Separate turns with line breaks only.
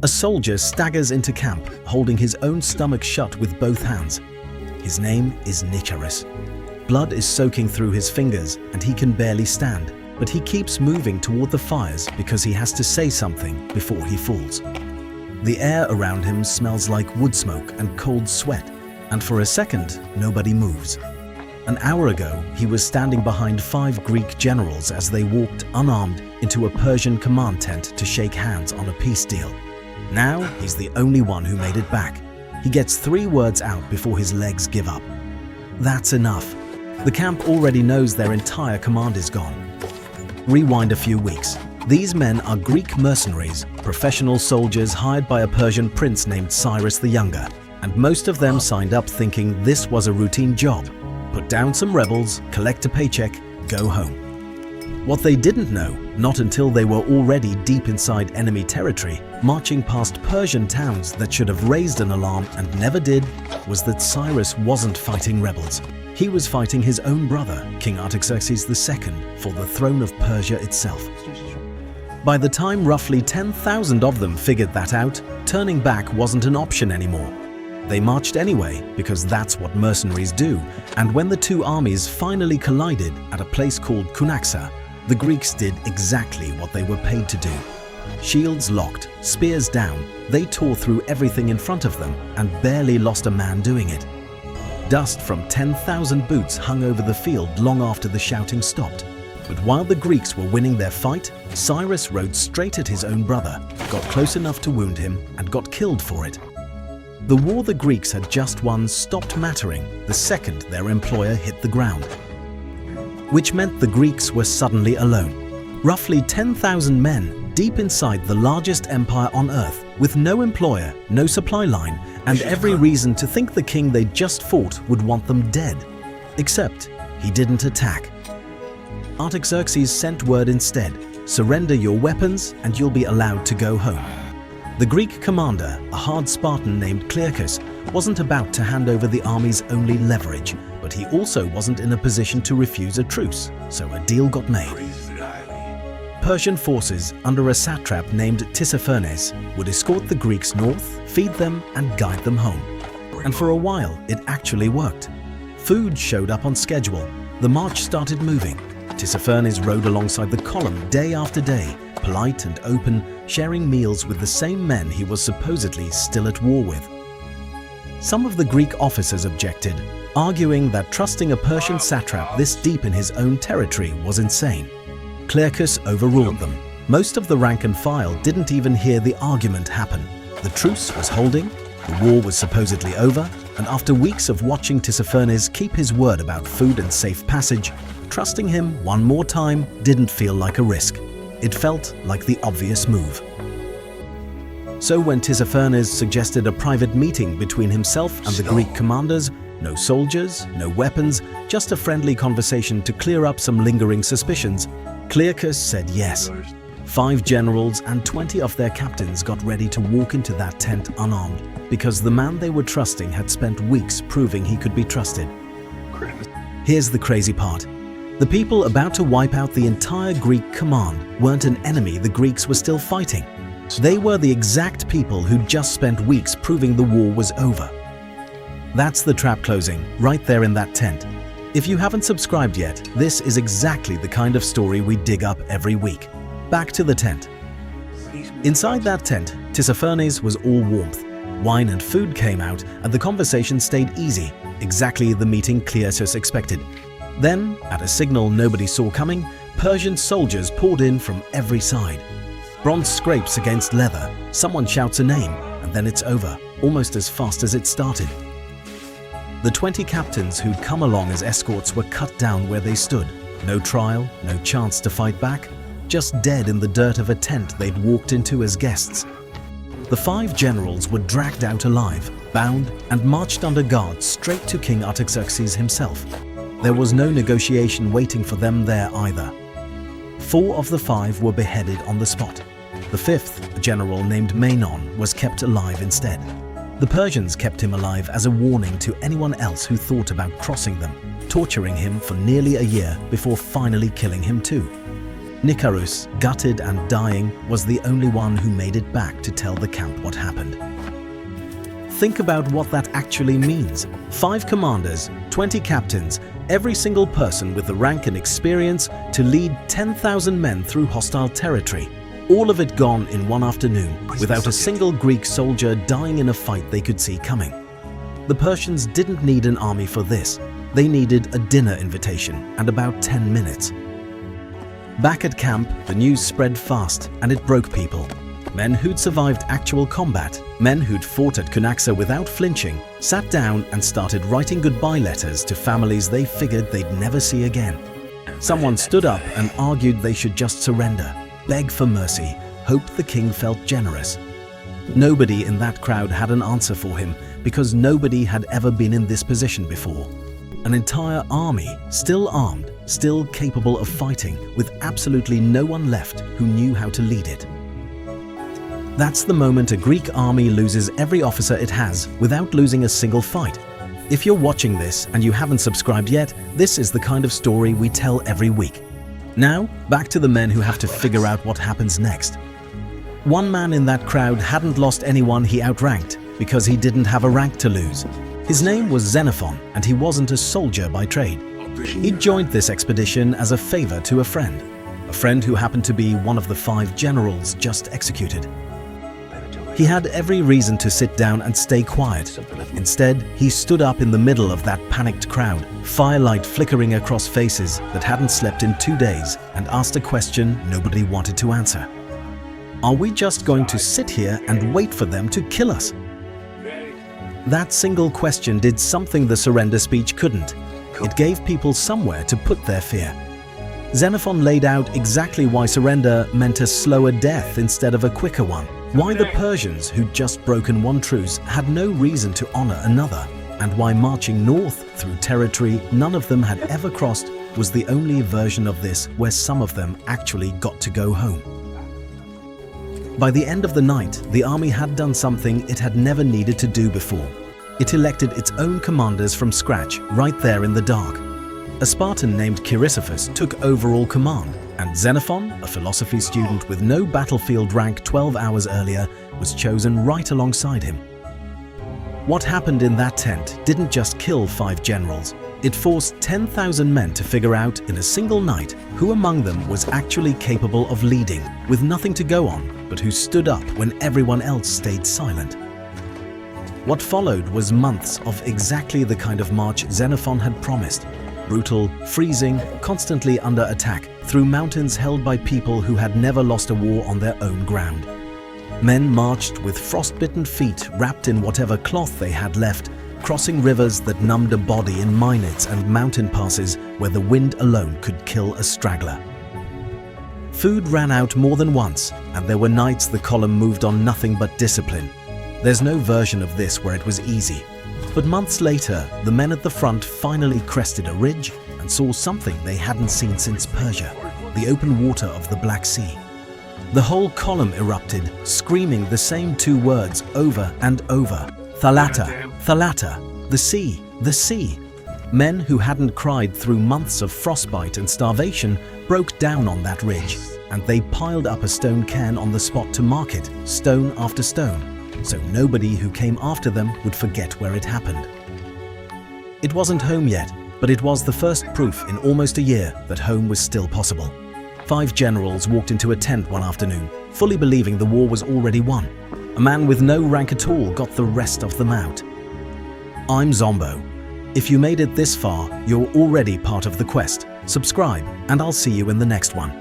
A soldier staggers into camp, holding his own stomach shut with both hands. His name is Nicaris. Blood is soaking through his fingers and he can barely stand, but he keeps moving toward the fires because he has to say something before he falls. The air around him smells like wood smoke and cold sweat, and for a second, nobody moves. An hour ago, he was standing behind 5 Greek generals as they walked unarmed into a Persian command tent to shake hands on a peace deal. Now, he's the only one who made it back. He gets 3 words out before his legs give up. That's enough. The camp already knows their entire command is gone. Rewind a few weeks. These men are Greek mercenaries, professional soldiers hired by a Persian prince named Cyrus the Younger, and most of them signed up thinking this was a routine job. Put down some rebels, collect a paycheck, go home. What they didn't know, not until they were already deep inside enemy territory, marching past Persian towns that should have raised an alarm and never did, was that Cyrus wasn't fighting rebels. He was fighting his own brother, King Artaxerxes II, for the throne of Persia itself. By the time roughly 10,000 of them figured that out, turning back wasn't an option anymore. They marched anyway, because that's what mercenaries do, and when the 2 armies finally collided at a place called Cunaxa, the Greeks did exactly what they were paid to do. Shields locked, spears down, they tore through everything in front of them and barely lost a man doing it. Dust from 10,000 boots hung over the field long after the shouting stopped. But while the Greeks were winning their fight, Cyrus rode straight at his own brother, got close enough to wound him, and got killed for it. The war the Greeks had just won stopped mattering the second their employer hit the ground, which meant the Greeks were suddenly alone. Roughly 10,000 men deep inside the largest empire on earth, with no employer, no supply line, and every reason to think the king they just fought would want them dead. Except he didn't attack. Artaxerxes sent word instead, surrender your weapons and you'll be allowed to go home. The Greek commander, a hard Spartan named Clearchus, wasn't about to hand over the army's only leverage, but he also wasn't in a position to refuse a truce, so a deal got made. Persian forces under a satrap named Tissaphernes would escort the Greeks north, feed them and guide them home. And for a while, it actually worked. Food showed up on schedule. The march started moving. Tissaphernes rode alongside the column day after day, polite and open, sharing meals with the same men he was supposedly still at war with. Some of the Greek officers objected, arguing that trusting a Persian satrap this deep in his own territory was insane. Clearchus overruled them. Most of the rank and file didn't even hear the argument happen. The truce was holding, the war was supposedly over, and after weeks of watching Tissaphernes keep his word about food and safe passage, trusting him one more time didn't feel like a risk. It felt like the obvious move. So when Tissaphernes suggested a private meeting between himself and the Greek commanders, no soldiers, no weapons, just a friendly conversation to clear up some lingering suspicions, Clearchus said yes. 5 generals and 20 of their captains got ready to walk into that tent unarmed, because the man they were trusting had spent weeks proving he could be trusted. Here's the crazy part. The people about to wipe out the entire Greek command weren't an enemy the Greeks were still fighting. They were the exact people who'd just spent weeks proving the war was over. That's the trap closing, right there in that tent. If you haven't subscribed yet, this is exactly the kind of story we dig up every week. Back to the tent. Inside that tent, Tissaphernes was all warmth. Wine and food came out, and the conversation stayed easy, exactly the meeting Clearchus expected. Then, at a signal nobody saw coming, Persian soldiers poured in from every side. Bronze scrapes against leather, someone shouts a name, and then it's over, almost as fast as it started. The 20 captains who'd come along as escorts were cut down where they stood. No trial, no chance to fight back, just dead in the dirt of a tent they'd walked into as guests. The 5 generals were dragged out alive, bound, and marched under guard straight to King Artaxerxes himself. There was no negotiation waiting for them there either. 4 of the 5 were beheaded on the spot. The 5th, a general named Menon, was kept alive instead. The Persians kept him alive as a warning to anyone else who thought about crossing them, torturing him for nearly a year before finally killing him too. Nicarus, gutted and dying, was the only one who made it back to tell the camp what happened. Think about what that actually means. 5 commanders, 20 captains, every single person with the rank and experience to lead 10,000 men through hostile territory. All of it gone in one afternoon, without a single Greek soldier dying in a fight they could see coming. The Persians didn't need an army for this. They needed a dinner invitation and about 10 minutes. Back at camp, the news spread fast and it broke people. Men who'd survived actual combat, men who'd fought at Cunaxa without flinching, sat down and started writing goodbye letters to families they figured they'd never see again. Someone stood up and argued they should just surrender, beg for mercy, hope the king felt generous. Nobody in that crowd had an answer for him because nobody had ever been in this position before. An entire army, still armed, still capable of fighting, with absolutely no one left who knew how to lead it. That's the moment a Greek army loses every officer it has without losing a single fight. If you're watching this and you haven't subscribed yet, this is the kind of story we tell every week. Now, back to the men who have to figure out what happens next. One man in that crowd hadn't lost anyone he outranked because he didn't have a rank to lose. His name was Xenophon, and he wasn't a soldier by trade. He joined this expedition as a favor to a friend who happened to be one of the 5 generals just executed. He had every reason to sit down and stay quiet. Instead, he stood up in the middle of that panicked crowd, firelight flickering across faces that hadn't slept in 2 days, and asked a question nobody wanted to answer. Are we just going to sit here and wait for them to kill us? That single question did something the surrender speech couldn't. It gave people somewhere to put their fear. Xenophon laid out exactly why surrender meant a slower death instead of a quicker one. Why the Persians, who'd just broken one truce, had no reason to honor another, and why marching north through territory none of them had ever crossed was the only version of this where some of them actually got to go home. By the end of the night, the army had done something it had never needed to do before. It elected its own commanders from scratch, right there in the dark. A Spartan named Tissaphernes took overall command, and Xenophon, a philosophy student with no battlefield rank 12 hours earlier, was chosen right alongside him. What happened in that tent didn't just kill 5 generals. It forced 10,000 men to figure out in a single night who among them was actually capable of leading, with nothing to go on, but who stood up when everyone else stayed silent. What followed was months of exactly the kind of march Xenophon had promised. Brutal, freezing, constantly under attack, through mountains held by people who had never lost a war on their own ground. Men marched with frostbitten feet wrapped in whatever cloth they had left, crossing rivers that numbed a body in minutes and mountain passes where the wind alone could kill a straggler. Food ran out more than once, and there were nights the column moved on nothing but discipline. There's no version of this where it was easy. But months later, the men at the front finally crested a ridge and saw something they hadn't seen since Persia, the open water of the Black Sea. The whole column erupted, screaming the same 2 words over and over. Thalatta, Thalatta, the sea, the sea. Men who hadn't cried through months of frostbite and starvation broke down on that ridge, and they piled up a stone cairn on the spot to mark it, stone after stone, so nobody who came after them would forget where it happened. It wasn't home yet, but it was the first proof in almost a year that home was still possible. 5 generals walked into a tent one afternoon, fully believing the war was already won. A man with no rank at all got the rest of them out. I'm Zombo. If you made it this far, you're already part of the quest. Subscribe, and I'll see you in the next one.